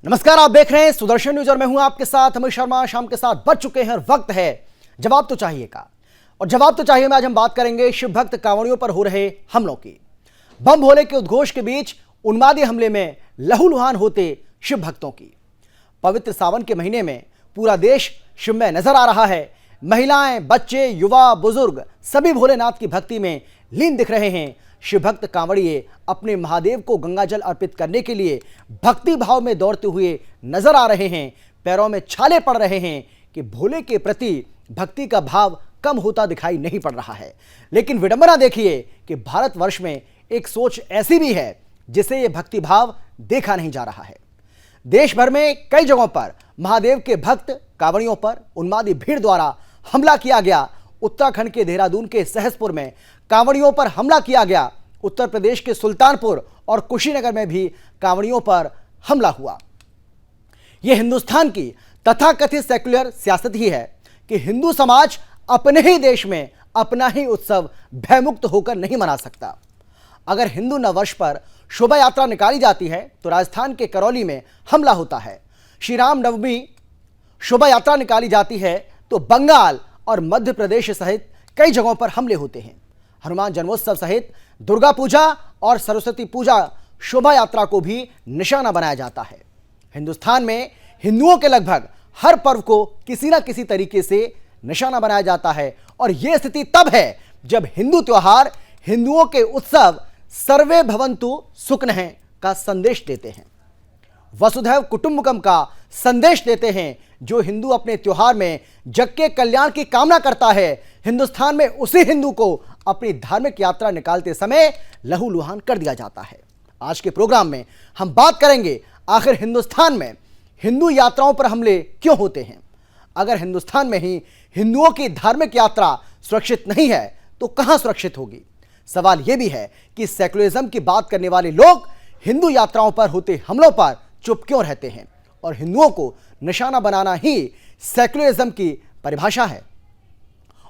नमस्कार, आप देख रहे हैं सुदर्शन न्यूज और मैं हूं आपके साथ अमित शर्मा। शाम के साथ बज चुके हैं और वक्त है जवाब तो चाहिए का। और जवाब तो चाहिए में आज हम बात करेंगे शिव भक्त कांवड़ियों पर हो रहे हमलों की। बम भोले के उद्घोष के बीच उन्मादी हमले में लहूलुहान होते शिव भक्तों की। पवित्र सावन के महीने में पूरा देश शिवमय नजर आ रहा है। महिलाएं, बच्चे, युवा, बुजुर्ग सभी भोलेनाथ की भक्ति में लीन दिख रहे हैं। शिव भक्त कांवड़िए अपने महादेव को गंगाजल अर्पित करने के लिए भक्ति भाव में दौड़ते हुए नजर आ रहे हैं। पैरों में छाले पड़ रहे हैं कि भोले के प्रति भक्ति का भाव कम होता दिखाई नहीं पड़ रहा है। लेकिन विडंबना देखिए कि भारतवर्ष में एक सोच ऐसी भी है जिसे ये भक्ति भाव देखा नहीं जा रहा है। देश भर में कई जगहों पर महादेव के भक्त कांवड़ियों पर उन्मादी भीड़ द्वारा हमला किया गया। उत्तराखंड के देहरादून के सहसपुर में कांवड़ियों पर हमला किया गया। उत्तर प्रदेश के सुल्तानपुर और कुशीनगर में भी कांवड़ियों पर हमला हुआ। यह हिंदुस्तान की तथाकथित सेक्युलर सियासत ही है कि हिंदू समाज अपने ही देश में अपना ही उत्सव भयमुक्त होकर नहीं मना सकता। अगर हिंदू नववर्ष पर शोभा यात्रा निकाली जाती है तो राजस्थान के करौली में हमला होता है। श्री राम नवमी शोभा यात्रा निकाली जाती है तो बंगाल और मध्य प्रदेश सहित कई जगहों पर हमले होते हैं। हनुमान जन्मोत्सव सहित दुर्गा पूजा और सरस्वती पूजा शोभा यात्रा को भी निशाना बनाया जाता है। हिंदुस्तान में हिंदुओं के लगभग हर पर्व को किसी न किसी तरीके से निशाना बनाया जाता है। और यह स्थिति तब है जब हिंदू त्योहार, हिंदुओं के उत्सव सर्वे भवन्तु सुखनः का संदेश देते हैं, वसुधैव कुटुंबकम का संदेश देते हैं। जो हिंदू अपने त्योहार में जग के कल्याण की कामना करता है, हिंदुस्तान में उसी हिंदू को अपनी धार्मिक यात्रा निकालते समय लहूलुहान कर दिया जाता है। आज के प्रोग्राम में हम बात करेंगे आखिर हिंदुस्तान में हिंदू यात्राओं पर हमले क्यों होते हैं। अगर हिंदुस्तान में ही हिंदुओं की धार्मिक यात्रा सुरक्षित नहीं है तो कहां सुरक्षित होगी। सवाल यह भी है कि सेकुलरिज्म की बात करने वाले लोग हिंदू यात्राओं पर होते हमलों पर चुप क्यों रहते हैं और हिंदुओं को निशाना बनाना ही सेकुलरिज्म की परिभाषा है।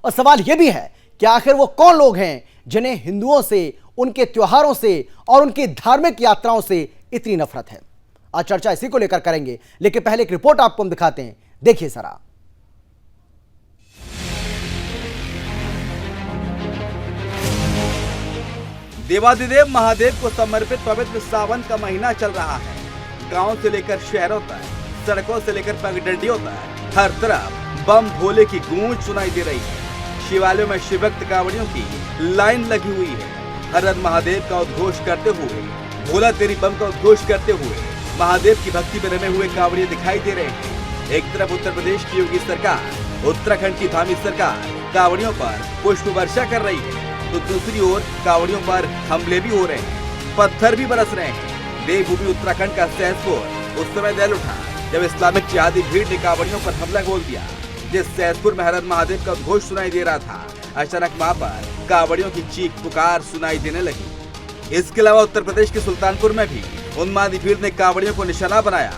और सवाल यह भी है कि आखिर वो कौन लोग हैं जिन्हें हिंदुओं से, उनके त्योहारों से और उनकी धार्मिक यात्राओं से इतनी नफरत है। आज चर्चा इसी को लेकर करेंगे, लेकिन पहले एक रिपोर्ट आपको हम दिखाते हैं, देखिए जरा। देवाधिदेव महादेव को समर्पित पवित्र सावन का महीना चल रहा है। गांव से लेकर शहरों तक, सड़कों से लेकर पगडंडियों तक हर तरफ बम भोले की गूंज सुनाई दे रही है। शिवालयों में शिवभक्त कांवड़ियों की लाइन लगी हुई है। हर हर महादेव का उद्घोष करते हुए, भोला तेरी बम का उद्घोष करते हुए महादेव की भक्ति में रमे हुए कांवड़िए दिखाई दे रहे हैं। एक तरफ उत्तर प्रदेश की योगी सरकार, उत्तराखंड की धामी सरकार कांवड़ियों पर पुष्प वर्षा कर रही है, तो दूसरी ओर कांवड़ियों पर हमले भी हो रहे हैं, पत्थर भी बरस रहे हैं। देवभूमि उत्तराखंड का सहसपुर उस समय दहल उठा जब इस्लामिक जिहादी भीड़ ने कांवड़ियों पर हमला बोल दिया। जिस सहसपुर में हर हर महादेव का उद्घोष सुनाई दे रहा था, अचानक वहां पर कांवड़ियों की चीख पुकार सुनाई देने लगी। इसके अलावा उत्तर प्रदेश के सुल्तानपुर में भी उन्मादी भीड़ ने कांवड़ियों को निशाना बनाया।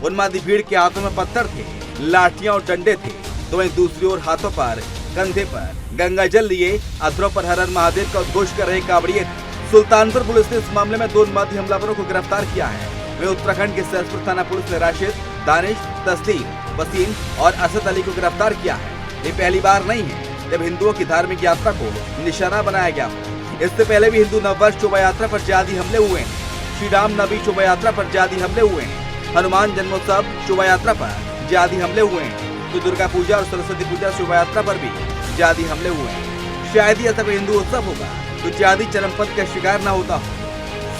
उन्मादी भीड़ के हाथों में पत्थर थे, लाठियां और डंडे थे, तो वहीं दूसरी ओर हाथों पर, कंधे पर गंगाजल लिए अधरों पर हर हर महादेव का उद्घोष कर रहे कांवड़िए थे। सुल्तानपुर पुलिस ने इस मामले में 2 उन्मादी हमलावरों को गिरफ्तार किया है। वे उत्तराखंड के सहसपुर थाना पुलिस ने राशिद, दानिश, तस्लीम, वसीम और असद अली को गिरफ्तार किया है। ये पहली बार नहीं है जब हिंदुओं की धार्मिक यात्रा को निशाना बनाया गया हो। इससे पहले भी हिंदू नववर्ष शोभा यात्रा पर जिहादी हमले हुए हैं। श्री राम नवमी शोभा यात्रा पर जिहादी हमले हुए हैं। हनुमान जन्मोत्सव शोभा यात्रा पर जिहादी हमले हुए हैं। तो दुर्गा पूजा और सरस्वती पूजा शोभा यात्रा पर भी जिहादी हमले हुए हैं। शायद ही ऐसा कोई हिंदू उत्सव होगा तो जिहादी चरमपंथ का शिकार न होता हो।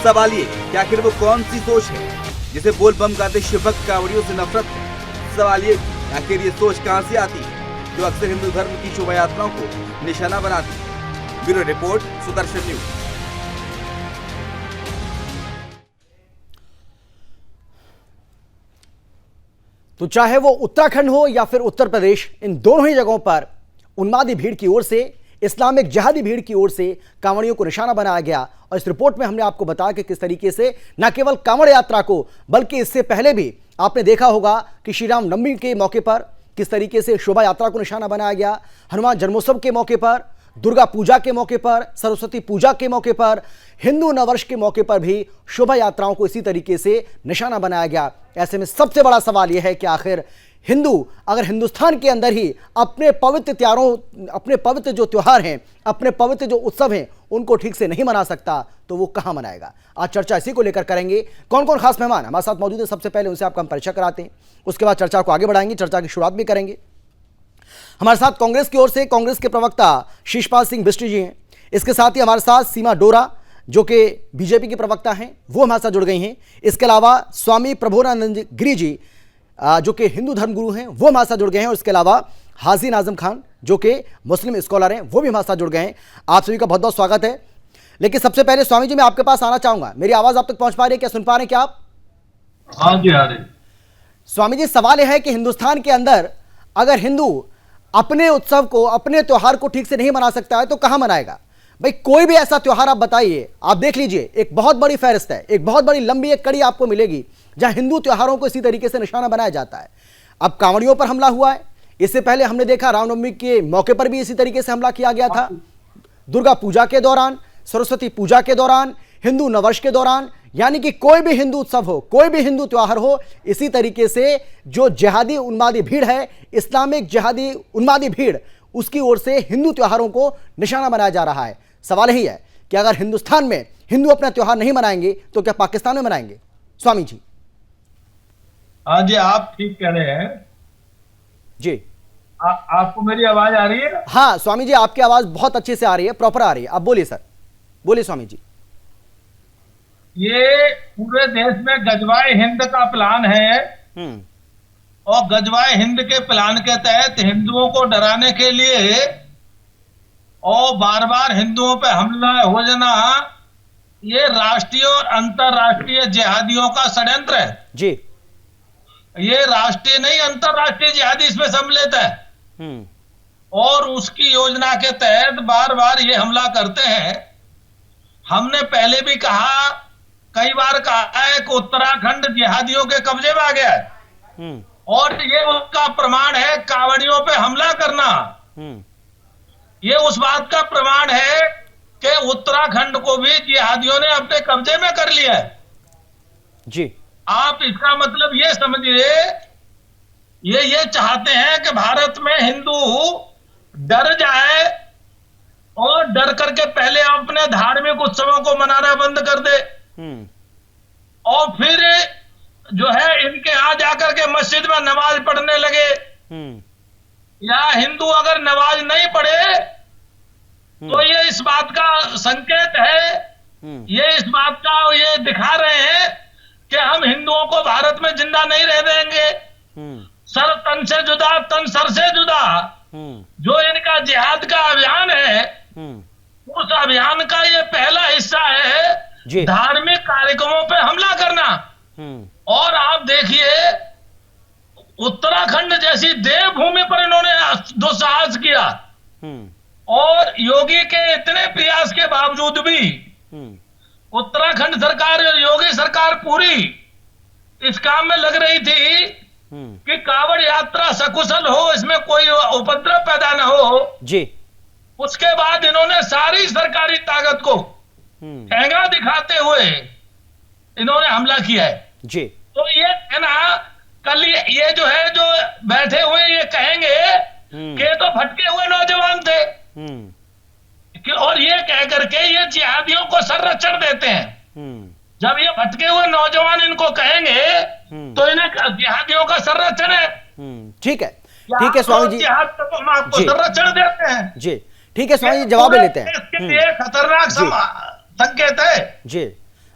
सवाल ये कि आखिर वो कौन सी सोच है जिसे बोल बम गाते शिवभक्त कांवड़ियों से नफरत है। सवाल ये आखिर ये सोच कहां से आती है जो अक्सर हिंदू धर्म की शोभा यात्राओं को निशाना बनाती है। Bureau report, Sudarshan news. तो चाहे वो उत्तराखंड हो या फिर उत्तर प्रदेश, इन दोनों ही जगहों पर उन्मादी भीड़ की ओर से, इस्लामिक जिहादी भीड़ की ओर से कांवड़ियों को निशाना बनाया गया। और इस रिपोर्ट में हमने आपको बताया कि किस तरीके से न केवल कांवड़ यात्रा को, बल्कि इससे पहले भी आपने देखा होगा कि श्री राम नवमी के मौके पर किस तरीके से शोभा यात्रा को निशाना बनाया गया। हनुमान जन्मोत्सव के मौके पर, दुर्गा पूजा के मौके पर, सरस्वती पूजा के मौके पर, हिंदू नववर्ष के मौके पर भी शोभा यात्राओं को इसी तरीके से निशाना बनाया गया। ऐसे में सबसे बड़ा सवाल यह है कि आखिर हिंदू अगर हिंदुस्तान के अंदर ही अपने पवित्र जो त्योहार हैं, अपने पवित्र जो उत्सव हैं, उनको ठीक से नहीं मना सकता तो वो कहां मनाएगा। आज चर्चा इसी को लेकर करेंगे। कौन कौन खास मेहमान हमारे साथ मौजूद है, सबसे पहले उनसे आपका हम परिचय कराते हैं, उसके बाद चर्चा को आगे बढ़ाएंगे, चर्चा की शुरुआत भी करेंगे। हमारे साथ कांग्रेस की ओर से कांग्रेस के प्रवक्ता शिषपाल सिंह बिष्ट जी हैं। इसके साथ ही हमारे साथ सीमा डोरा जो कि बीजेपी के प्रवक्ता हैं, वो हमारे साथ जुड़ गई हैं। इसके अलावा स्वामी प्रभुरानंद गिरी जी जो कि हिंदू धर्मगुरु हैं, वो हमारे साथ जुड़ गए हैं। और इसके अलावा हाजी नाजम खान जो कि मुस्लिम स्कॉलर हैं, वो भी हमारे साथ जुड़ गए हैं। आप सभी का बहुत बहुत स्वागत है। लेकिन सबसे पहले स्वामी जी मैं आपके पास आना चाहूंगा, मेरी आवाज आप तक पहुंच पा रही है, क्या सुन पा रहे हैं क्या आप? हाँ जी, हाँ जी। स्वामी जी सवाल यह है कि हिंदुस्तान के अंदर अगर हिंदू अपने उत्सव को, अपने त्योहार को ठीक से नहीं मना सकता है तो कहां मनाएगा? भाई कोई भी ऐसा त्योहार आप बताइए, आप देख लीजिए एक बहुत बड़ी फहरिस्त है, एक बहुत बड़ी लंबी एक कड़ी आपको मिलेगी जहां हिंदू त्योहारों को इसी तरीके से निशाना बनाया जाता है। अब कांवड़ियों पर हमला हुआ है, इससे पहले हमने देखा रामनवमी के मौके पर भी इसी तरीके से हमला किया गया था, दुर्गा पूजा के दौरान, सरस्वती पूजा के दौरान, हिंदू नववर्ष के दौरान, यानी कि कोई भी हिंदू उत्सव हो, कोई भी हिंदू त्योहार हो, इसी तरीके से जो जिहादी उन्मादी भीड़ है, इस्लामिक जिहादी उन्मादी भीड़, उसकी ओर से हिंदू त्योहारों को निशाना बनाया जा रहा है। सवाल यही है कि अगर हिंदुस्तान में हिंदू अपना त्योहार नहीं मनाएंगे तो क्या पाकिस्तान में मनाएंगे? स्वामी जी। हाँ जी, आप ठीक कह रहे हैं जी। आपको मेरी आवाज आ रही है? हाँ स्वामी जी, आपकी आवाज बहुत अच्छे से आ रही है, प्रॉपर आ रही है। आप बोलिए सर, बोलिए स्वामी जी। ये पूरे देश में गजवाए हिंद का प्लान है और गजवाए हिंद के प्लान के तहत हिंदुओं को डराने के लिए और बार बार हिंदुओं पे हमला हो जाना, ये राष्ट्रीय और अंतरराष्ट्रीय जिहादियों का षड्यंत्र है जी। ये राष्ट्रीय नहीं, अंतरराष्ट्रीय जिहादी इसमें सम्मिलित है और उसकी योजना के तहत बार बार ये हमला करते हैं। हमने पहले भी कहा, कई बार कहा है कि उत्तराखंड जिहादियों के कब्जे में आ गया है और ये उसका प्रमाण है। कांवड़ियों पे हमला करना ये उस बात का प्रमाण है कि उत्तराखंड को भी जिहादियों ने अपने कब्जे में कर लिया है जी। आप इसका मतलब ये समझिए, ये चाहते हैं कि भारत में हिंदू डर जाए और डर करके पहले अपने धार्मिक उत्सवों को मनाना बंद कर दे और फिर जो है इनके यहां जाकर के मस्जिद में नमाज पढ़ने लगे। या हिंदू अगर नमाज नहीं पढ़े तो ये इस बात का संकेत है, ये इस बात का ये दिखा रहे हैं कि हम हिंदुओं को भारत में जिंदा नहीं रह देंगे। सर तन से जुदा, तन सर से जुदा जो इनका जिहाद का अभियान है, उस अभियान का ये पहला हिस्सा है धार्मिक कार्यक्रमों पे हमला करना। और आप देखिए उत्तराखंड जैसी देवभूमि पर इन्होंने दुस्साहस किया और योगी के इतने प्रयास के बावजूद भी उत्तराखंड सरकार और योगी सरकार पूरी इस काम में लग रही थी कि कांवड़ यात्रा सकुशल हो, इसमें कोई उपद्रव पैदा न हो जी। उसके बाद इन्होंने सारी सरकारी ताकत को ठेंगा दिखाते हुए इन्होंने हमला किया है जी। तो ये है ना, कल ये जो है जो बैठे हुए ये कहेंगे कि तो भटके हुए नौजवान थे और ये कह करके ये जिहादियों को संरक्षण देते हैं। जब ये भटके हुए नौजवान इनको कहेंगे तो इन्हें जिहादियों का संरक्षण है। ठीक है, ठीक है स्वामी जी, जिहाद को हम आपको संरक्षण देते हैं जी। ठीक है स्वामी जी, जवाब ले लेते हैं। इसके लिए खतरनाक संकेत है जी।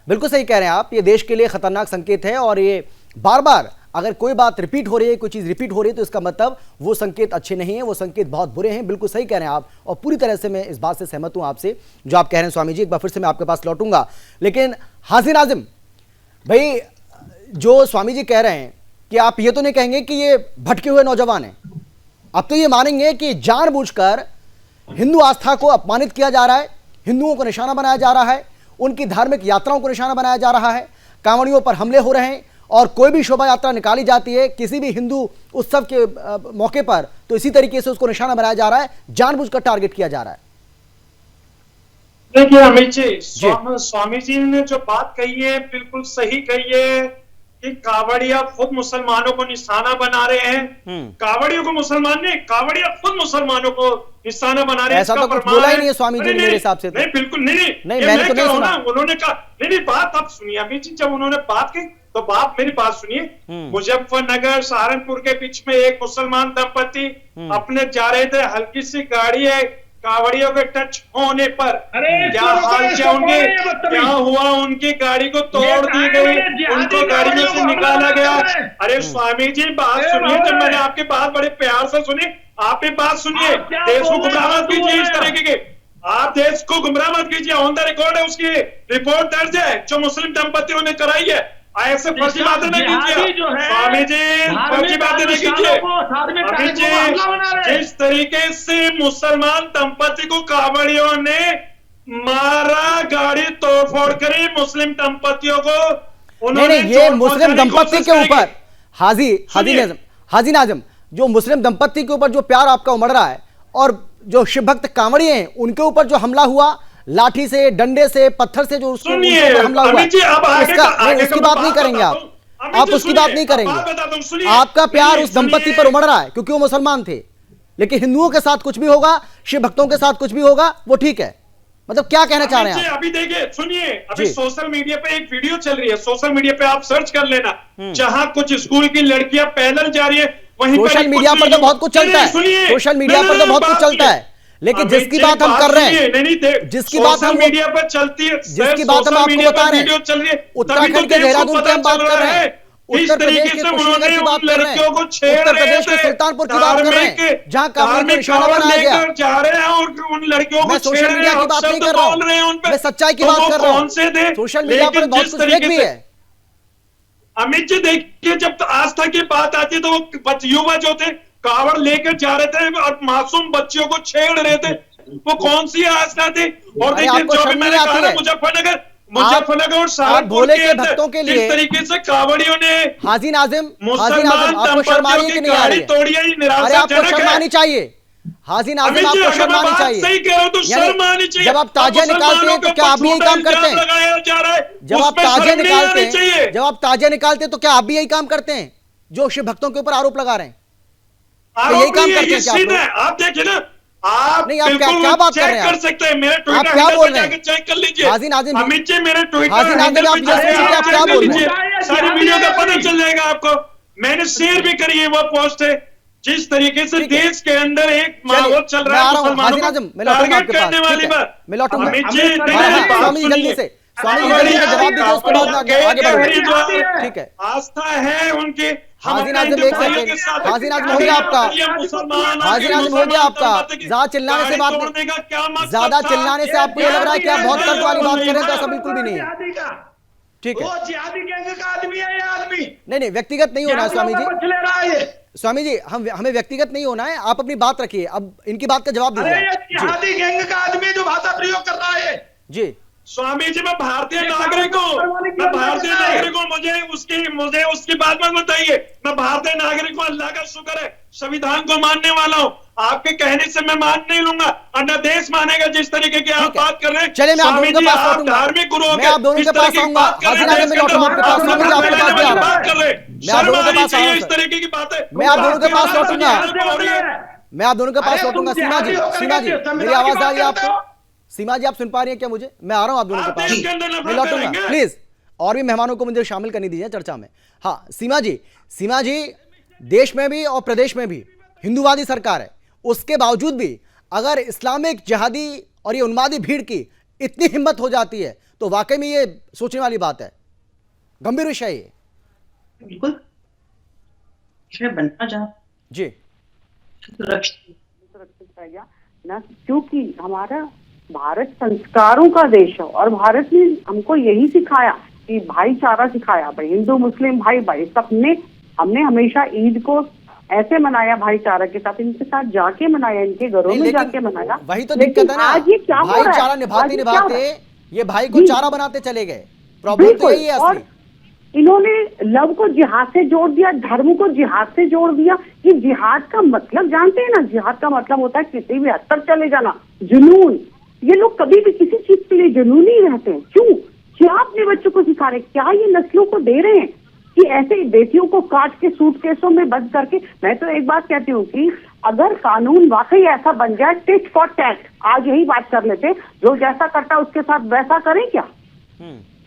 बिल्कुल सही कह रहे हैं आप, ये देश के लिए खतरनाक संकेत है और ये बार बार अगर कोई बात रिपीट हो रही है, कोई चीज रिपीट हो रही है तो इसका मतलब वो संकेत अच्छे नहीं है, वो संकेत बहुत बुरे हैं। बिल्कुल सही कह रहे हैं आप और पूरी तरह से मैं इस बात से सहमत हूं आपसे जो आप कह रहे हैं स्वामी जी। एक बार फिर से मैं आपके पास लौटूंगा, लेकिन हाजी नाजिम भाई, जो स्वामी जी कह रहे हैं कि आप ये तो नहीं कहेंगे कि ये भटके हुए नौजवान हैं, अब तो ये मानेंगे कि जानबूझकर हिंदू आस्था को अपमानित किया जा रहा है, हिंदुओं को निशाना बनाया जा रहा है, उनकी धार्मिक यात्राओं को निशाना बनाया जा रहा है, कांवड़ियों पर हमले हो रहे हैं और कोई भी शोभा यात्रा निकाली जाती है किसी भी हिंदू उत्सव के मौके पर तो इसी तरीके से उसको निशाना बनाया जा रहा है, जानबूझकर टारगेट किया जा रहा है। देखिए अमित जी, स्वामी जी ने जो बात कही है बिल्कुल सही कही है कि कावड़िया खुद मुसलमानों को निशाना बना रहे हैं। कावड़ियों को मुसलमान नहीं, कावड़िया खुद मुसलमानों को निशाना बना रहे हैं। ऐसा तो कुछ बोला ही नहीं है स्वामी जी ने मेरे हिसाब से। नहीं बिल्कुल नहीं, मैंने तो नहीं सुना। उन्होंने कहा नहीं, बात आप सुनिए अमित जी, जब उन्होंने बात की तो बात मेरी बात सुनिए। मुजफ्फरनगर सहारनपुर के बीच में एक मुसलमान दंपति अपने जा रहे थे, हल्की सी गाड़ी है, कावड़ियों के टच होने पर क्या हाल क्या उनके क्या हुआ, उनकी गाड़ी को तोड़ दी गई, उनको गाड़ी में से निकाला गया। अरे स्वामी जी बात सुनिए, जब मैंने आपकी बात बड़े प्यार से सुनी, आप भी बात सुनिए। देश को गुमराह मत कीजिए इस तरीके के, आप देश को गुमराह मत कीजिए। ऑन द रिकॉर्ड है, उसकी रिपोर्ट दर्ज है जो मुस्लिम दंपतियों ने कराई है। ऐसे फर्जी बातें नहीं कीजिए स्वामी जी, फर्जी बातें नहीं कीजिए। अभी जी जिस तरीके से मुसलमान दंपति को कावड़ियों ने मारा, गाड़ी तोड़फोड़ करी मुस्लिम दंपतियों को, नहीं, ये मुस्लिम दंपति के ऊपर हाजी नाज़िम, जो मुस्लिम दंपति के ऊपर जो प्यार आपका उमड़ रहा है और जो शिव भक्त कांवड़िए हैं उनके ऊपर जो हमला हुआ, लाठी से, डंडे से, पत्थर से जो उसको हमला हुआ, उसकी बात नहीं करेंगे आप उसकी बात नहीं करेंगे। आपका प्यार उस दंपति पर उमड़ रहा है क्योंकि वो मुसलमान थे, लेकिन हिंदुओं के साथ कुछ भी होगा, शिव भक्तों के साथ कुछ भी होगा, वो ठीक है। मतलब क्या कहना चाह रहे हैं आप? अभी देखिए सुनिए, अभी सोशल मीडिया पे एक वीडियो चल रही है, सोशल मीडिया पे आप सर्च कर लेना, जहां कुछ स्कूल की लड़कियां पैदल जा रही है, वहीं सोशल मीडिया पर तो बहुत कुछ चलता है, सोशल मीडिया पर तो बहुत कुछ चलता है, लेकिन जिसकी बात हम कर रहे हैं, जिसकी बात हम मीडिया पर चलती है, जिसकी बात हम आपको बता रहे हैं, उत्तराखंड के देहरादून की हम बात कर रहे हैं, उत्तर प्रदेश के कुशीनगर की बात कर रहे हैं, उत्तर प्रदेश के सुल्तानपुर की बात कर रहे हैं, जहां कावड़ियों को निशाना बनाया गया जा रहे हैं और उन लड़कियों को मैं सोशल मीडिया की बात नहीं कर रहा हूं, मैं सच्चाई की बात कर रहा हूं। सोशल मीडिया पर बहुत कुछ फेक भी है। अमित जी देखिए, जब आस्था की बात आती है तो वो युवा जो थे कावड़ लेकर जा रहे थे और मासूम बच्चियों को छेड़ रहे थे, वो कौन सी आस्था थी? और देखिए जो भी मैंने कहा मुजफ्फरनगर और सहारनपुर के भक्तों के लिए जिस तरीके से कावड़ियों ने हाजी नाज़िम आपको शर्म आ रही है कि नहीं आ रही है? अरे आपको शर्म आनी चाहिए हाजी नाज़िम, आपको शर्म आनी चाहिए। सही कह रहे हो तो शर्म आनी चाहिए। जब आप ताजिया निकालते हैं तो क्या आप भी यही काम करते हैं? जब आप ताजिया निकालते हैं तो क्या आप भी यही काम करते हैं जो शिव भक्तों के ऊपर आरोप लगा रहे हैं? यही काम करते हैं क्या आप? देखिए ना, आप नहीं, आप क्या बात कर रहे हैं? कर सकते हैं, मेरे ट्विटर आप क्या बोल रहे हैं? चेक कर लीजिए हाजी नाज़िम, अमित जी मेरे ट्विटर हाजी नाज़िम, आप क्या बोल रहे हैं? सारी वीडियो का पता चल जाएगा आपको। मैंने शेयर भी करी है वो पोस्ट है, जिस तरीके से देश के अंदर एक माहौल चल रहा है मुसलमानों को टारगेट करने वाली बात। अमित जी स्वामी जल्दी से जवाब दीजिए, उसके बाद आगे बढ़ेंगे। ठीक है, आस्था है उनकी। हाजी नाज़िम एक सेकंड, हाजी नाज़िम हो गया आपका, हाजी नाज़िम हो गया आपका। ज्यादा चिल्लाने से बात, ज्यादा चिल्लाने से आपको ये लग रहा है कि आप बहुत तर्क वाली बात कर रहे हैं, तो ऐसा बिल्कुल भी नहीं है। ठीक है, नहीं व्यक्तिगत नहीं होना है स्वामी जी, स्वामी जी हमें व्यक्तिगत नहीं होना है, आप अपनी बात रखिए। अब इनकी बात का जवाब दीजिए। जिहादी गैंग का आदमी जो भाषा प्रयोग कर रहा है जी। स्वामी जी मैं भारतीय नागरिक हूँ, मुझे उसकी बात मत बताइए। मैं भारतीय नागरिक हूँ, अल्लाह का शुक्र है, संविधान को मानने वाला हूँ। आपके कहने से मैं मान नहीं लूंगा, अन्य देश मानेगा जिस तरीके की आप बात कर रहे हैं। चलिए मैं आप दोनों के पास लौटूंगा, धार्मिक गुरु मैं आप दोनों के पास आऊंगा। हाजी नाज़िम मैं लौटूंगा आपके पास, स्वामी जी आपके पास भी आ रहा हूं, मैं आप दोनों के पास आऊंगा। इस तरीके की बातें मैं आप दोनों के पास लौटूंगा, मैं आप दोनों के पास लौटूंगा। सीमा जी मेरी आवाज आ रही है आपको? सीमा जी आप सुन पा रही हैं क्या मुझे? मैं आ रहा हूं आप दोनों के पास, मैं लौटूंगा प्लीज। और भी मेहमानों को मुझे शामिल करने दीजिए चर्चा में। हाँ सीमा जी देश में भी और प्रदेश में भी हिंदूवादी सरकार है, उसके बावजूद भी अगर इस्लामिक जिहादी और ये उन्मादी भीड़ की इतनी हिम्मत हो जाती है तो वाकई में ये सोचने वाली बात है, गंभीर विषय है। बिल्कुल बनना जहाँ जी सुरक्षित रह गया ना, क्योंकि हमारा भारत संस्कारों का देश है और भारत ने हमको यही सिखाया कि भाईचारा सिखाया, भाई हिंदू मुस्लिम भाई भाई सबने, हमने हमेशा ईद को ऐसे मनाया, भाईचारा के साथ, इनके साथ जाके मनाया, इनके घरों में जाके मनाया। वही तो दिक्कत है ना, आज ये क्या भाईचारा निभाते ये भाई को चारा बनाते चले गए। प्रॉब्लम तो यही है असली। इन्होंने लव को जिहाद से जोड़ दिया, धर्म को जिहाद से जोड़ दिया। कि जिहाद का मतलब जानते हैं ना, जिहाद का मतलब होता है किसी भी हद तक चले जाना, जुनून, ये लोग कभी भी किसी चीज के लिए जुनूनी नहीं रहते हैं। क्यों? क्या अपने बच्चों को सिखा रहे? क्या ये नस्लों को दे रहे हैं कि ऐसे बेटियों को काट के सूटकेसों में बंद करके? मैं तो एक बात कहती हूँ कि अगर कानून वाकई ऐसा बन जाए, टिट फॉर टैट, आज यही बात कर लेते, जो जैसा करता है उसके साथ वैसा करें क्या?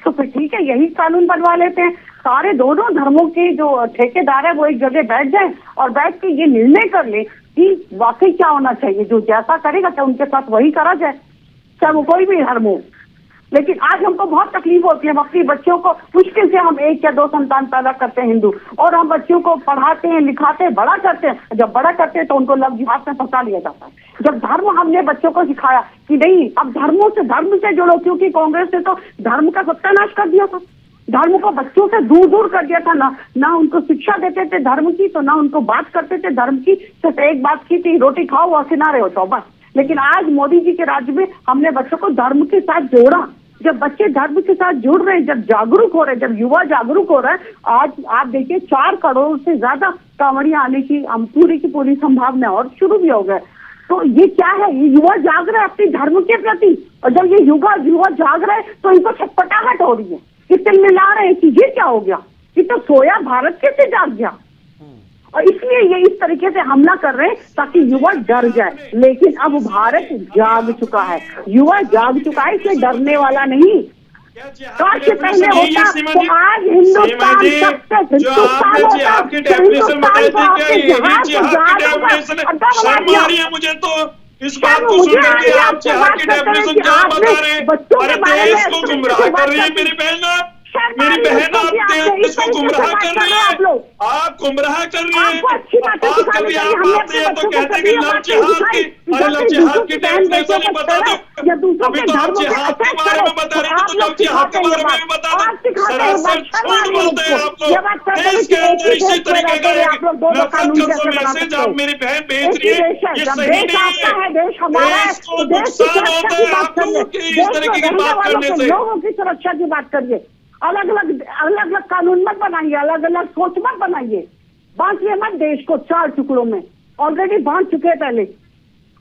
तो फिर ठीक है, यही कानून बनवा लेते हैं। सारे दोनों धर्मों के जो ठेकेदार है वो एक जगह बैठ जाए और बैठ के ये निर्णय कर ले कि वाकई क्या होना चाहिए। जो जैसा करेगा क्या उनके साथ वही करा जाए, चाहे वो कोई भी धर्म हो। लेकिन आज हमको बहुत तकलीफ होती है, हम अपनी बच्चों को मुश्किल से हम 1 या 2 संतान पैदा करते हैं हिंदू, और हम बच्चों को पढ़ाते हैं, लिखाते हैं, बड़ा करते हैं। जब बड़ा करते हैं तो उनको लव जिहाद में फंसा लिया जाता है। जब धर्म हमने बच्चों को सिखाया कि नहीं अब धर्म से जुड़ो, क्योंकि कांग्रेस ने तो धर्म का सत्यानाश कर दिया था, धर्म को बच्चों से दूर दूर कर दिया था। ना उनको शिक्षा देते थे धर्म की, तो ना उनको बात करते थे धर्म की। सिर्फ एक बात की थी, रोटी खाओ और किनारे हो जाओ बस। लेकिन आज मोदी जी के राज्य में हमने बच्चों को धर्म के साथ जोड़ा। जब बच्चे धर्म के साथ जुड़ रहे हैं, जब जागरूक हो रहे हैं, जब युवा जागरूक हो रहा है, आज आप देखिए 4 करोड़ से ज्यादा कांवड़ियां आने की पूरी की पूरी संभावना और शुरू भी हो गए। तो ये क्या है? ये युवा जाग रहा है अपने धर्म के प्रति, और जब ये युवा जाग रहा है तो इनको छटपटाहट हो रही है, कितने मिला रहे हैं कि ये क्या हो गया, ये तो सोया भारत कैसे जाग गया। और इसलिए ये इस तरीके से हमला कर रहे हैं ताकि युवा डर जाए। लेकिन अब भारत जाग चुका है, युवा जाग चुका है, इसलिए डरने वाला नहीं। काश से पहले होता तो आज हिंदुस्तान सबसे हिंदुस्तान होता, आपकी डेफिनेशन बताई थी क्या? ये जिहाद की डेफिनेशन शर्म आ रही है मुझे तो इस बात को सुनकर कि आप जिहाद की डेफिनेशन क्या बता रहे हैं। अरे देश को गुमराह कर रही है मेरी बहन, मेरी बहन, आप देश को गुमराह कर रही है, आप गुमराह कर रही है। आप कभी आप आते हैं तो कहते हैं कि लव जिहाद की, अरे लव जिहाद की डेफिनेशन ही बता दो। अभी तो आप जिहाद के बारे में बता रहे हैं, तो लव जिहाद के बारे में भी बता दो। सरासर झूठ बोलते हैं आप लोग। देश के अंदर इसी तरीके का एक नफरत का मैसेज आप मेरी बहन भेज रही है, ये सही नहीं है। देश को नुकसान होता है आप लोगों की इस तरीके की बात करने से। लोगों की सुरक्षा की बात करिए, अलग अलग कानून मत बनाइए, अलग अलग सोच मत बनाइए, बांटिए मत देश को 4 टुकड़ों में। ऑलरेडी बांट चुके हैं पहले,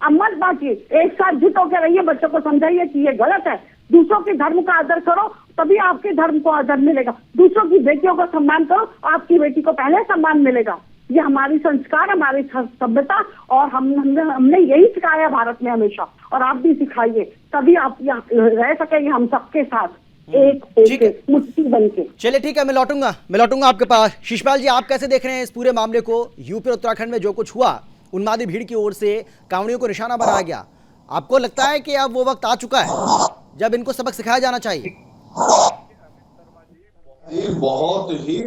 अब मत बांटिए। एक साथ जुट होकर रहिए, बच्चों को समझाइए कि ये गलत है। दूसरों के धर्म का आदर करो, तभी आपके धर्म को आदर मिलेगा। दूसरों की बेटियों का सम्मान करो, आपकी बेटी को पहले सम्मान मिलेगा। ये हमारी संस्कार, हमारी सभ्यता, और हमने यही सिखाया भारत में हमेशा, और आप भी सिखाइए, तभी आप यहाँ रह सकेंगे हम सबके साथ एक होके, मुट्ठी बनके। चलिए ठीक है, मैं लौटूंगा आपके पास। शिशपाल जी, आप कैसे देख रहे हैं इस पूरे मामले को? यूपी और उत्तराखंड में जो कुछ हुआ, उन्मादी भीड़ की ओर से कांवड़ियों को निशाना बनाया गया, आपको लगता है कि अब वो वक्त आ चुका है जब इनको सबक सिखाया जाना चाहिए? ये बहुत ही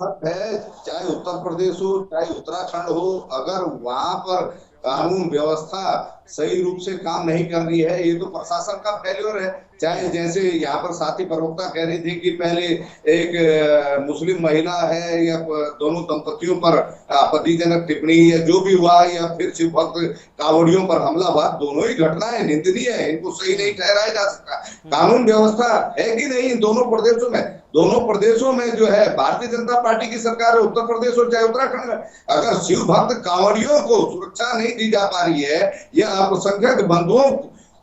सख्त है, चाहे उत्तर प्रदेश हो चाहे उत्तराखंड हो, अगर वहां पर कानून व्यवस्था सही रूप से काम नहीं कर रही है, ये तो प्रशासन का फेल्योर है। चाहे जैसे यहाँ पर साथी प्रवक्ता कह रही थी कि पहले एक मुस्लिम महिला है या दोनों दंपतियों पर आपत्तिजनक टिप्पणी या जो भी हुआ, या फिर शिव भक्त कांवड़ियों पर हमला हुआ, दोनों ही घटनाएं निंदनीय है, इनको सही नहीं ठहराया जा सकता। कानून व्यवस्था है कि नहीं इन दोनों प्रदेशों में? दोनों प्रदेशों में जो है भारतीय जनता पार्टी की सरकार है, उत्तर प्रदेश हो चाहे उत्तराखंड में। अगर शिव भक्त कांवड़ियों को सुरक्षा नहीं दी जा पा रही है, या अल्पसंख्यक बंधुओं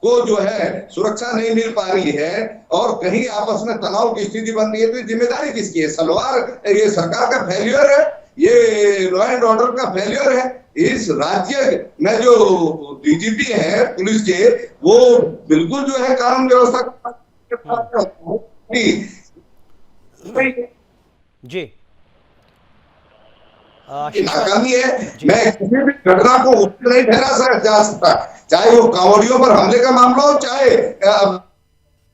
को जो है सुरक्षा नहीं मिल पा रही है, और कहीं आपस में तनाव की स्थिति बन रही है, तो जिम्मेदारी किसकी है? सलवार ये सरकार का फेल्योर है, ये लॉ एंड ऑर्डर का फेल्योर है। इस राज्य में जो डीजीपी है पुलिस के, वो बिल्कुल जो है कानून व्यवस्था जी नाकामी है। मैं किसी भी घटना को उत्तर नहीं ठहरा जा सकता, चाहे वो कांवड़ियों पर हमले का मामला हो, चाहे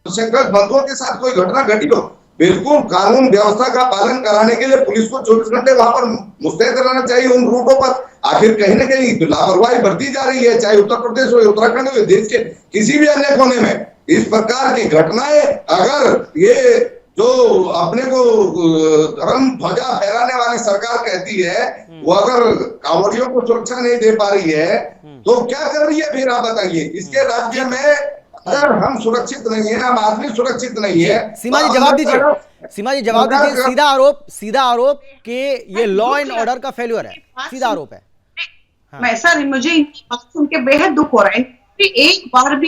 संघर्ष बंधुओं के साथ कोई घटना घटी हो। बिल्कुल कानून व्यवस्था का पालन कराने के लिए पुलिस को 24 घंटे वहां पर मुस्तैद रहना चाहिए उन रूटों पर। आखिर कहीं ना कहीं लापरवाही बरती जा रही है, चाहे उत्तर प्रदेश हो, उत्तराखंड हो, देश के किसी भी अन्य कोने में इस प्रकार की घटनाएं, अगर ये जो अपने को धर्म ध्वजा फहराने वाली सरकार कहती है, वो अगर कांवड़ियों को सुरक्षा नहीं दे पा रही है, तो क्या कर रही है फिर आप बताइए? इसके राज्य में अगर हम सुरक्षित नहीं है, हम आदमी सुरक्षित नहीं है। सीमा जी जवाब दीजिए, सीधा आरोप कि ये लॉ एंड ऑर्डर का फेल्यूर है, सीधा आरोप है। मैं सर, मुझे इनकी बात सुन के बेहद दुख हो रहा है कि एक बार भी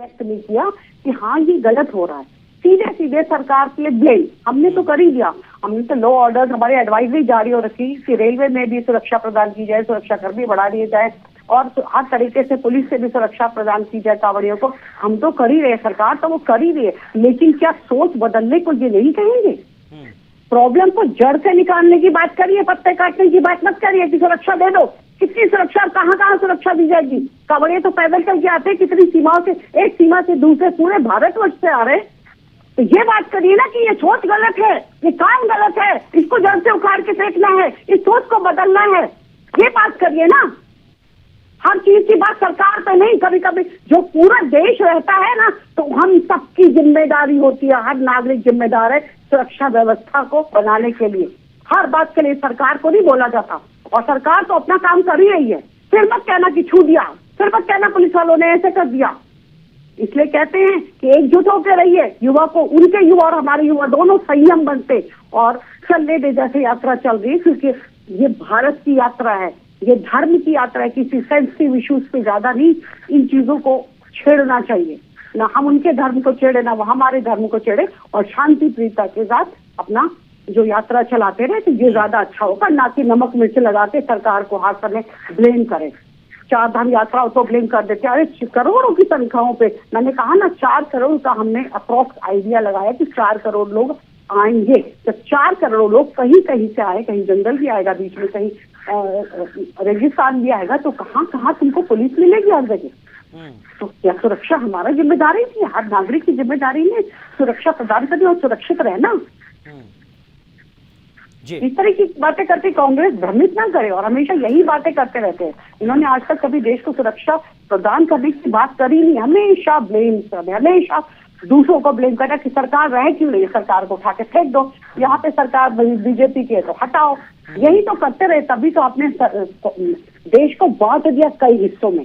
व्यक्त नहीं किया कि हाँ ये गलत हो रहा है। सीधे सीधे सरकार के लिए ब्लेम हमने तो कर ही दिया। हमने तो लॉ ऑर्डर हमारी एडवाइजरी जारी हो रखी कि रेलवे में भी सुरक्षा प्रदान की जाए, सुरक्षा कर्मी बढ़ा दिए जाए और हर तरीके से पुलिस से भी सुरक्षा प्रदान की जाए कांवड़ियों को। हम तो कर ही रहे, सरकार तो वो कर ही रही है, लेकिन क्या सोच बदलने को ये नहीं कहेंगे? प्रॉब्लम को जड़ से निकालने की बात करिए, पत्ते काटने की बात मत करिए कि सुरक्षा दे दो। कितनी सुरक्षा, कहाँ कहाँ सुरक्षा दी जाएगी? कांवड़िए तो पैदल चल के आते हैं, कितनी सीमाओं से, एक सीमा से दूसरे पूरे भारतवर्ष से आ रहे हैं। तो ये बात करिए ना कि ये सोच गलत है, ये काम गलत है, इसको जड़ से उखाड़ के फेंकना है, इस सोच को बदलना है, ये बात करिए ना। हर चीज की बात सरकार पे नहीं, कभी कभी जो पूरा देश रहता है ना, तो हम सबकी जिम्मेदारी होती है, हर नागरिक जिम्मेदार है सुरक्षा व्यवस्था को बनाने के लिए। हर बात के लिए सरकार को नहीं बोला जाता, और सरकार तो अपना काम कर ही रही है। फिर मत कहना कि छू दिया, फिर मत कहना पुलिस वालों ने ऐसे कर दिया। इसलिए कहते हैं कि एकजुट होकर रहिए, युवा को, उनके युवा और हमारे युवा दोनों संयम बनते और चलने दे जैसे यात्रा चल रही है, क्योंकि ये भारत की यात्रा है, ये धर्म की यात्रा है। किसी सेंसिटिव इश्यूज पे ज्यादा नहीं इन चीजों को छेड़ना चाहिए, ना हम उनके धर्म को छेड़े ना वो हमारे धर्म को छेड़े, और शांति प्रियता के साथ अपना जो यात्रा चलाते रहे, तो ये ज्यादा अच्छा होगा, ना कि नमक मिर्च लगा के सरकार को हर समय ब्लेम करें। 4 धाम यात्रा तो ब्लेम कर देते, अरे करोड़ों की तनख्वाहों पे, मैंने कहा ना 4 करोड़ का हमने अप्रॉक्स आइडिया लगाया कि 4 करोड़ लोग आएंगे। तो 4 करोड़ लोग कहीं कहीं से आए, कहीं जंगल भी आएगा बीच में, कहीं रेगिस्तान भी आएगा, तो कहाँ कहाँ तुमको पुलिस मिलेगी हर जगह? तो क्या सुरक्षा हमारा जिम्मेदारी थी? हर नागरिक की जिम्मेदारी है सुरक्षा प्रदान करनी और सुरक्षित रहना। इस तरह की बातें करके कांग्रेस भ्रमित ना करे, और हमेशा यही बातें करते रहते हैं। इन्होंने आज तक कभी देश को सुरक्षा प्रदान करने की बात करी नहीं, हमेशा ब्लेम सब, हमेशा दूसरों को ब्लेम करना कि सरकार रहे क्यों नहीं, सरकार को उठा के फेंक दो, यहाँ पे सरकार बीजेपी की है तो हटाओ। यही तो करते रहे, तभी तो आपने देश को बांट दिया कई हिस्सों में।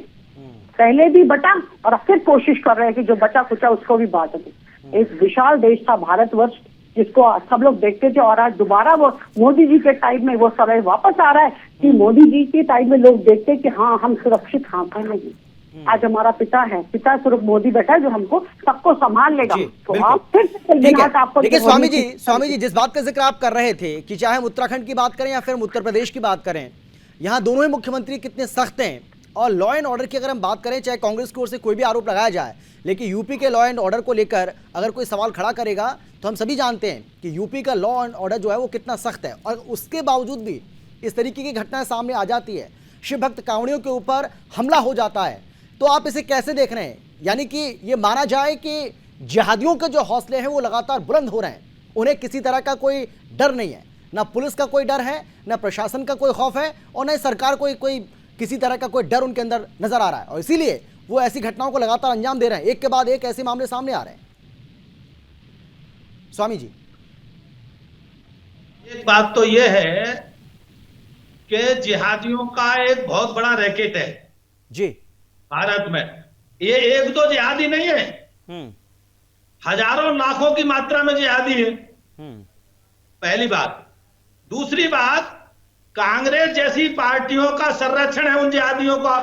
पहले भी बटा और अब फिर कोशिश कर रहे हैं कि जो बचा कुचा उसको भी बांट दे। एक विशाल देश था भारतवर्ष, जिसको सब लोग देखते थे, और आज दोबारा वो मोदी जी के टाइम में वो समय वापस आ रहा है कि मोदी जी के टाइम में लोग देखते हैं कि हाँ हम सुरक्षित, हाँ नहीं। आज हमारा पिता है, पिता स्वरूप मोदी बैठा है जो हमको सबको संभाल लेगा। तो आप फिर देखिए स्वामी जी जिस बात का जिक्र आप कर रहे थे कि चाहे हम उत्तराखंड की बात करें या फिर हम उत्तर प्रदेश की बात करें, यहाँ दोनों ही मुख्यमंत्री कितने सख्त हैं। और लॉ एंड ऑर्डर की अगर हम बात करें, चाहे कांग्रेस की ओर से कोई भी आरोप लगाया जाए, लेकिन यूपी के लॉ एंड ऑर्डर को लेकर अगर कोई सवाल खड़ा करेगा तो हम सभी जानते हैं कि यूपी का लॉ एंड ऑर्डर जो है वो कितना सख्त है, और उसके बावजूद भी इस तरीके की घटनाएं सामने आ जाती है, शिव भक्त कांवड़ियों के ऊपर हमला हो जाता है। तो आप इसे कैसे देख रहे हैं? यानी कि ये माना जाए कि जिहादियों के जो हौसले हैं वो लगातार बुलंद हो रहे हैं, उन्हें किसी तरह का कोई डर नहीं है, ना पुलिस का कोई डर है, ना प्रशासन का कोई खौफ है, और न सरकार कोई किसी तरह का कोई डर उनके अंदर नजर आ रहा है, और इसीलिए वो ऐसी घटनाओं को लगातार अंजाम दे रहे हैं। एक के बाद एक ऐसे मामले सामने आ रहे हैं। स्वामी जी, एक बात तो यह है कि जिहादियों का एक बहुत बड़ा रैकेट है जी भारत में। ये एक दो जिहादी नहीं है, हजारों लाखों की मात्रा में जिहादी है, पहली बात। दूसरी बात, कांग्रेस जैसी पार्टियों का संरक्षण है उन जिहादियों का,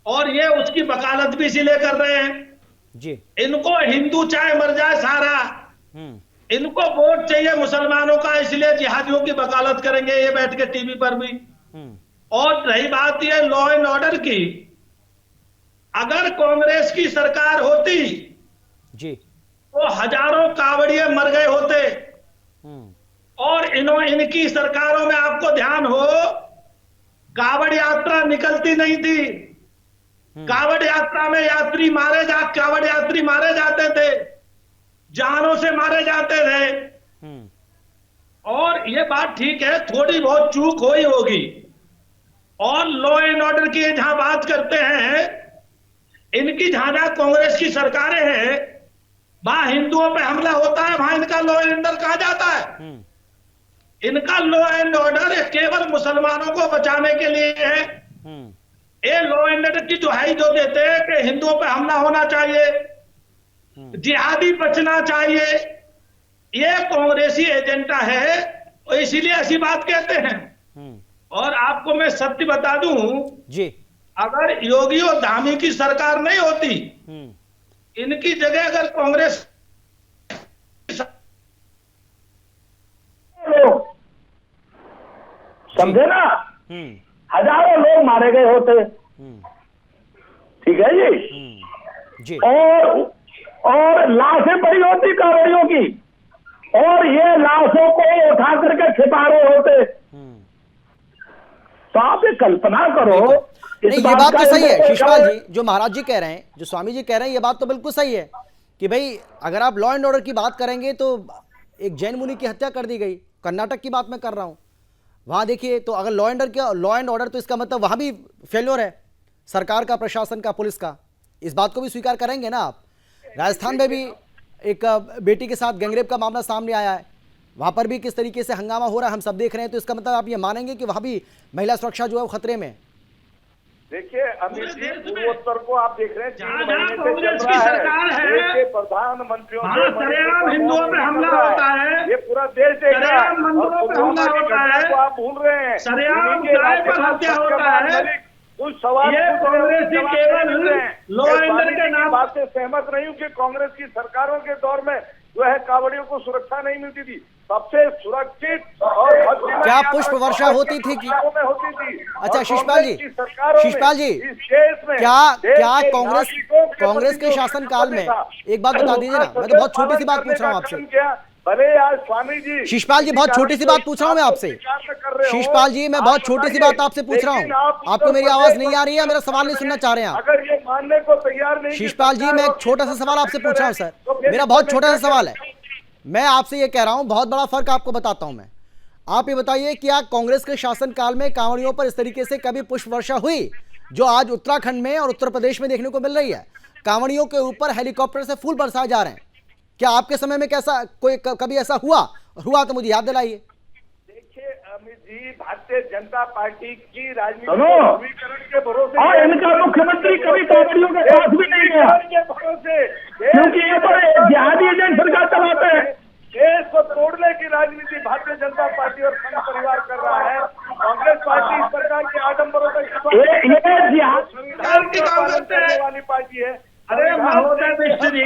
और ये उसकी वकालत भी इसीलिए कर रहे हैं जी। इनको हिंदू चाहे मर जाए सारा, इनको वोट चाहिए मुसलमानों का, इसलिए जिहादियों की वकालत करेंगे ये बैठ के टीवी पर भी। और रही बात ये लॉ एंड ऑर्डर की, अगर कांग्रेस की सरकार होती जी तो हजारों कांवड़िए मर गए होते, और इनकी सरकारों में आपको ध्यान हो कांवड़ यात्रा निकलती नहीं थी। कांवड़ यात्रा में कांवड़ यात्री मारे जाते थे, जानों से मारे जाते थे। और ये बात ठीक है, थोड़ी बहुत चूक हुई होगी। और लॉ एंड ऑर्डर की जहां बात करते हैं, इनकी जहां कांग्रेस की सरकारें हैं, वहां हिंदुओं पे हमला होता है, वहां इनका लॉ एंड ऑर्डर कहा जाता है। इनका लॉ एंड ऑर्डर केवल मुसलमानों को बचाने के लिए है। ये लॉ एंड ऑर्डर की दुहाई जो देते हैं कि हिंदुओं पे हमला होना चाहिए, जिहादी बचना चाहिए, ये कांग्रेसी एजेंडा है, और इसीलिए ऐसी बात कहते हैं। और आपको मैं सत्य बता दूं जी अगर योगी और धामी की सरकार नहीं होती, इनकी जगह अगर कांग्रेस, समझे ना, हजारों लोग मारे गए होते, ठीक है जी, और लाशें पड़ी होती कांवड़ियों की, और ये लाशों को उठा करके छिपा रहे होते। तो आप ये कल्पना करो। नहीं, ये बात तो सही है शिशपाल जी, जो महाराज जी कह रहे हैं, जो स्वामी जी कह रहे हैं, ये बात तो बिल्कुल सही है कि भाई अगर आप लॉ एंड ऑर्डर की बात करेंगे तो एक जैन मुनि की हत्या कर दी गई, कर्नाटक की बात मैं कर रहा हूं, वहां देखिए, तो अगर लॉ एंड ऑर्डर तो इसका मतलब वहां भी फेल्योर है सरकार का, प्रशासन का, पुलिस का, इस बात को भी स्वीकार करेंगे ना आप। राजस्थान में भी एक बेटी के साथ गैंगरेप का मामला सामने आया है, वहां पर भी किस तरीके से हंगामा हो रहा है हम सब देख रहे हैं, तो इसका मतलब आप ये मानेंगे कि वहां भी महिला सुरक्षा जो है वो खतरे में। देखिए अमित जी, पूर्वोत्तर को आप देख रहे हैं, 3 महीने से कांग्रेस चल की रहा सरकार है, देश के प्रधानमंत्रियों वहाँ सरेआम हिंदुओं पे हमला होता है, ये पूरा देश देख रहा है, सरेआम मंदिरों पे हमला होता है, को आप भूल रहे हैं, सरेआम गाय पर हत्या होता है। कुछ सवाल ये कांग्रेसी केवल लॉ एंड के नाम बात से सहमत नहीं हूँ कि कांग्रेस की सरकारों के दौर में जो है कांवड़ियों को सुरक्षा नहीं मिलती थी। सबसे सुरक्षित और क्या पुष्प वर्षा होती थी कि में होती थी। अच्छा शिशपाल जी, शिशपाल जी, इस देश में क्या कांग्रेस के शासन काल में, एक बात बता दीजिए ना, मैं तो बहुत छोटी सी बात पूछ रहा हूँ आपसे, भले आज स्वामी जी, शिशपाल जी बहुत छोटी सी बात पूछ रहा हूँ मैं आपसे, शिशपाल जी मैं बहुत छोटी सी बात आपसे पूछ रहा हूँ, आपको मेरी आवाज नहीं आ रही है, मेरा सवाल नहीं सुनना चाह रहे हैं आप। अगर ये मानने को तैयार नहीं, शिशपाल जी मैं एक छोटा सा सवाल आपसे पूछ रहा हूँ सर, मेरा बहुत छोटा सा सवाल है, मैं आपसे ये कह रहा हूँ, बहुत बड़ा फर्क आपको बताता हूँ मैं। आप ये बताइए क्या कांग्रेस के शासन काल में कांवड़ियों पर इस तरीके से कभी पुष्प वर्षा हुई जो आज उत्तराखंड में और उत्तर प्रदेश में देखने को मिल रही है? कांवड़ियों के ऊपर हेलीकॉप्टर से फूल बरसाए जा रहे हैं, क्या आपके समय में कैसा कोई कभी ऐसा हुआ तो मुझे याद दिलाइए। देखिए अमित जी, भारतीय जनता पार्टी की राजनीति ध्रुवीकरण के भरोसे, और इनका मुख्यमंत्री कभी कांवड़ियों के साथ भी नहीं गया के भरोसे, क्योंकि ये तो जिहादी एजेंट सरकार चलाते हैं। देश को तोड़ने की राजनीति भारतीय जनता पार्टी और संघ परिवार कर रहा है। कांग्रेस पार्टी इस प्रकार के आडम्बरों का करने वाली पार्टी है। अरे महोदय मिश्र जी,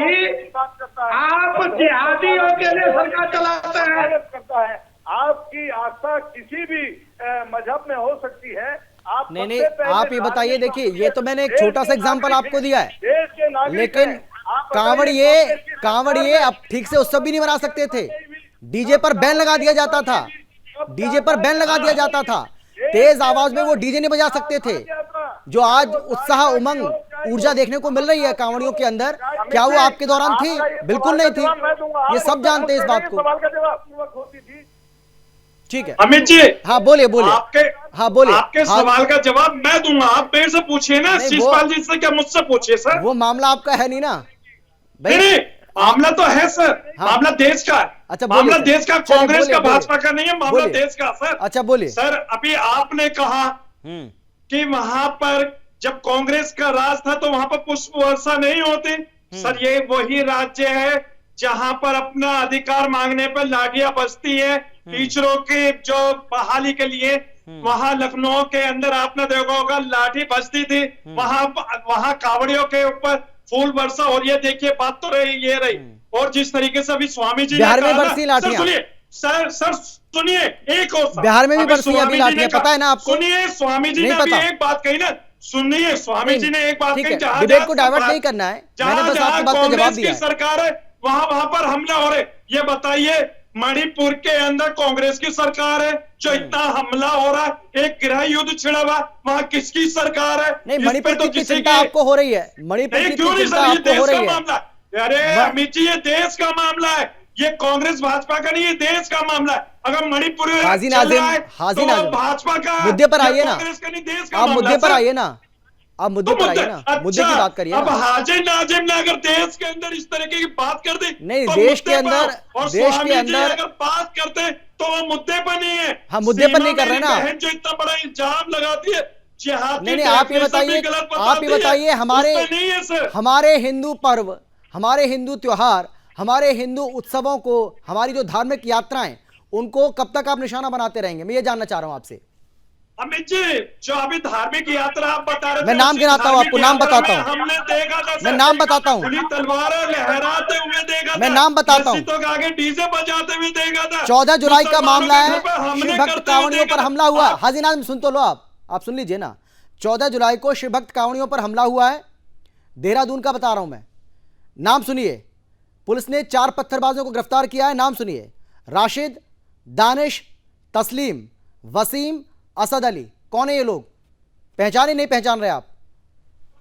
आप जिहादियों के लिए सरकार चलाते हैं, करता है। आपकी आस्था किसी भी मजहब में हो सकती है। आप नहीं, आप ये बताइए, देखिए ये तो मैंने एक छोटा सा एग्जांपल आपको दिया है, लेकिन कांवड़िए अब ठीक से उत्सव भी नहीं मना सकते थे, डीजे पर बैन लगा दिया जाता था, डीजे पर बैन लगा दिया जाता था, तेज आवाज में वो डीजे नहीं बजा सकते थे। जो आज उत्साह, उमंग, ऊर्जा देखने को मिल रही है कांवड़ियों के अंदर, क्या वो आपके दौरान थी? बिल्कुल नहीं थी, ये सब जानते हैं इस बात को। ठीक है अमित जी, हाँ बोलिए बोलिए, हाँ बोलिए, आपके सवाल का जवाब मैं दूंगा, आप मेरे से पूछिए ना, शिशपाल जी से क्या मुझसे पूछिए सर। वो मामला आपका है नहीं ना भाई? नहीं, मामला तो है सर, मामला देश का है। अच्छा मामला देश का, कांग्रेस का, भाजपा का नहीं है, मामला देश का सर। अच्छा बोलिए सर। अभी आपने कहा कि वहां पर जब कांग्रेस का राज था तो वहां पर पुष्प वर्षा नहीं होती। सर ये वही राज्य है जहां पर अपना अधिकार मांगने पर लाठियां बजती है टीचरों के जो बहाली के लिए। वहां लखनऊ के अंदर आपने देखा होगा लाठी बजती थी, वहां कांवड़ियों के ऊपर फूल वर्षा हो रही है। देखिए बात तो ये रही। और जिस तरीके से अभी स्वामी जी बिहार में बरसी लाठियां, सर सुनिए, एक और बिहार में भी बरसी अभी लाठियां, पता है ना आपको? सुनिए, स्वामी जी ने अभी एक बात कही ना, सुनिए, स्वामी जी ने एक बात कही, डिबेट को डाइवर्ट नहीं करना है, मैंने बस आपकी बात का जवाब दिया है। सरकार है वहां पर हमला हो रहे, ये बताइए मणिपुर के अंदर कांग्रेस की सरकार है जो इतना हमला हो रहा है, एक गृह युद्ध छिड़ा हुआ, वहां किसकी सरकार है? नहीं, मणिपुर तो की चिंता आपको हो रही है, मणिपुर की चिंता आपको हो रही है। अरे अमित जी, ये देश का मामला है, ये कांग्रेस भाजपा का नहीं, ये देश का मामला है। अगर मणिपुर हाजी नाजिम भाजपा का, मुद्दे पर आइए ना, कांग्रेस का नहीं, देश का आप मामला। मुद्दे पर आइए ना, आप मुद्दे पर आइए ना, मुद्दे की बात करिए। अब हाजी नाजिम ने अगर देश के अंदर इस तरीके की बात कर दी, नहीं, तो देश के अंदर अगर बात करते तो वो मुद्दे पर नहीं है। हाँ, मुद्दे पर नहीं कर रहे ना, जो इतना बड़ा इल्जाम लगाती है नहीं, आप ये बताइए, हमारे हिंदू पर्व, हमारे हिंदू त्योहार, हमारे हिंदू उत्सवों को, हमारी जो धार्मिक यात्राएं, उनको कब तक आप निशाना बनाते रहेंगे? मैं ये जानना चाह रहा हूं आपसे। अमित जी, जो अभी धार्मिक यात्रा आप बता रहे थे, मैं नाम गिनाता हूँ, आपको नाम बताता हूँ। हमने देखा था मैं नाम बताता हूँ। खुली तलवारें लहराते हुए देखा था। मैं नाम बताता हूँ। मस्जिदों के आगे डीजे बजाते हुए देखा था। 14 जुलाई का मामला है, हमने शिव भक्त करते हुए कांवड़ियों पर देखा था। हमला हुआ। हाजी नाज़िम सुन तो लो, आप सुन लीजिए ना। 14 जुलाई को शिव भक्त कांवड़ियों पर हमला हुआ है, देहरादून का बता रहा हूं मैं। नाम सुनिए, पुलिस ने 4 पत्थरबाजों को गिरफ्तार किया है। नाम सुनिए, राशिद, दानिश, तस्लीम, वसीम, असद अली। कौन है ये लोग? पहचाने नहीं पहचान रहे आप?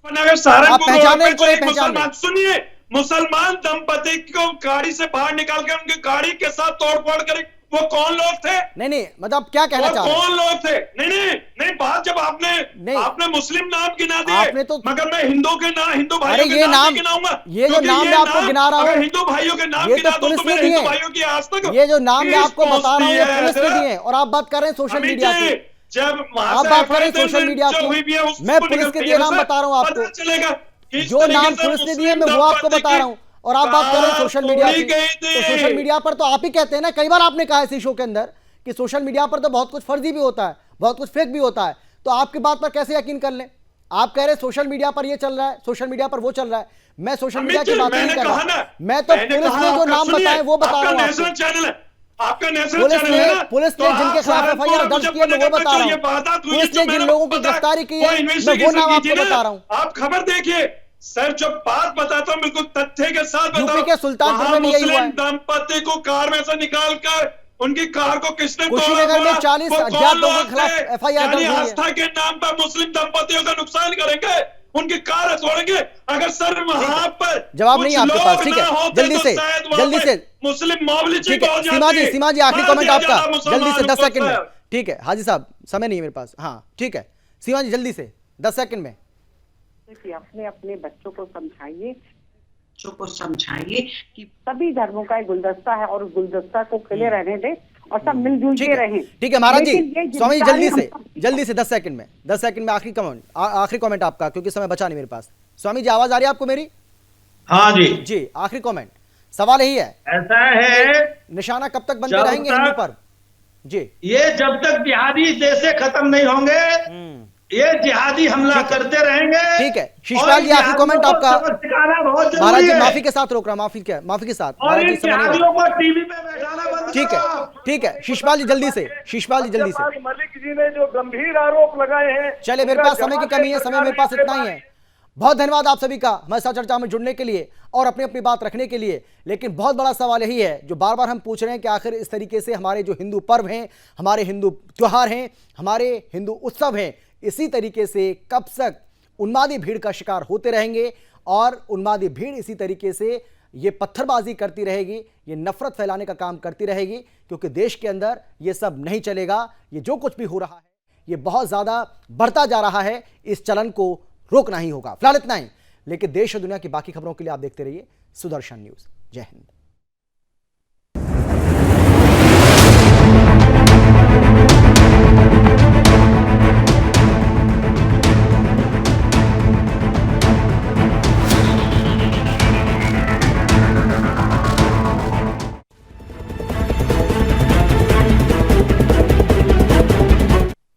आप पहचाने इनको नहीं पहचान रहे? सुनिए, मुसलमान दंपति को गाड़ी से बाहर निकाल कर उनकी गाड़ी के साथ तोड़फोड़ कर, वो कौन लोग थे? नहीं, मतलब क्या कहना चाह रहे हैं? कौन लोग थे? नहीं, बात जब आपने मुस्लिम नाम गिना दिए, आपने तो, मगर मैं हिंदू भाइयों अरे के ये नाम नाम, नहीं गिनाऊंगा। ये जो नाम मैं आपको गिना रहा हूँ, हिंदू भाइयों के नाम ये गिना तो दो पुलिस तो ने मेरे दिए। हिंदू भाइयों की आज तक ये जो नाम मैं आपको बता रहा हूँ, ये पुलिस ने है। दिए, और आप बात कर रहे हैं सोशल मीडिया की। जब आप बात कर रहे हैं सोशल मीडिया की, मैं पुलिस के दिए नाम बता रहा हूँ आपको। चलेगा जो नाम पुलिस ने दिए मैं वो आपको बता रहा हूं, और आप बात कर रहे हैं सोशल मीडिया की। तो सोशल मीडिया पर तो आप ही कहते हैं ना, कई बार आपने कहा इसी शो के अंदर कि सोशल मीडिया पर तो बहुत कुछ फर्जी भी होता है, बहुत कुछ फेक भी होता है। तो आपकी बात पर कैसे यकीन कर लें? आप कह रहे हैं सोशल मीडिया पर ये चल रहा है, सोशल मीडिया पर वो चल रहा है। मैं सोशल मीडिया की बात नहीं कर रहा, मैं तो पुलिस ने जो नाम बताए वो बता रहा हूँ आपको। आपका नेशनल चैनल है ना? पुलिस ने जिनके खिलाफ एफआईआर दर्ज किया मैं वो बता रहा हूँ। पुलिस ने जिन लोगों की गिरफ्तारी की है मैं वो नाम आपको बता रहा हूँ। आप खबर देखिए सर, जो बात बताता हूँ बिल्कुल तथ्य के साथ यूपी के सुल्तानपुर में यही हुआ है। दंपति को कार में से निकालकर उनकी कार को किसने कुशीनगर में 40 अज्ञात लोगों के खिलाफ एफआईआर दर्ज हुई है। आस्था के नाम पर मुस्लिम दंपतियों का नुकसान करेंगे, उनकी कार तोड़ेंगे। अगर सर वहां पर जवाब नहीं आपके पास, ठीक है, जल्दी से मुस्लिम मोबली, ठीक है। सीमा जी आखिरी कमेंट आपका, जल्दी से 10 सेकंड में। ठीक है हाजी साहब, समय नहीं है मेरे पास। हाँ ठीक है सीमा जी, जल्दी से 10 सेकंड में। अपने बच्चों को समझाइए कि सभी धर्मों का एक गुलदस्ता है और उस गुलदस्ता को खिले रहने दें और सब मिलजुल के रहें। ठीक है महाराज जी, स्वामी जल्दी से 10 सेकंड में, 10 सेकंड में आखिरी कमेंट आपका, क्योंकि समय बचा नहीं मेरे पास। स्वामी जी आवाज आ रही है आपको मेरी? हाँ जी, आखिरी कमेंट। सवाल यही है, ऐसा है निशाना कब तक बनते रहेंगे हिंदू पर? जी, ये जब तक जिहादी देश से खत्म नहीं होंगे, ये जिहादी हमला करते रहेंगे। ठीक है शिशपाल जी आखिरी कमेंट आपका। महाराज जी माफी के साथ रोक रहा, माफी के साथ महाराज जी, टीवी पे बैठाना बंद। ठीक है शिशपाल जी जल्दी से। मलिक जी ने जो गंभीर आरोप लगाए हैं, चले मेरे पास समय की कमी है, समय मेरे पास इतना ही है। बहुत धन्यवाद आप सभी का हमारे साथ चर्चा में जुड़ने के लिए और अपनी बात रखने के लिए। लेकिन बहुत बड़ा सवाल यही है जो बार बार हम पूछ रहे हैं कि आखिर इस तरीके से हमारे जो हिंदू पर्व हैं, हमारे हिंदू त्योहार हैं, हमारे हिंदू उत्सव हैं, इसी तरीके से कब तक उन्मादी भीड़ का शिकार होते रहेंगे और उन्मादी भीड़ इसी तरीके से ये पत्थरबाजी करती रहेगी, ये नफरत फैलाने का काम करती रहेगी, क्योंकि देश के अंदर ये सब नहीं चलेगा। ये जो कुछ भी हो रहा है ये बहुत ज़्यादा बढ़ता जा रहा है, इस चलन को रोकना ही होगा। फिलहाल इतना ही, लेकिन देश और दुनिया की बाकी खबरों के लिए आप देखते रहिए सुदर्शन न्यूज़। जय हिंद।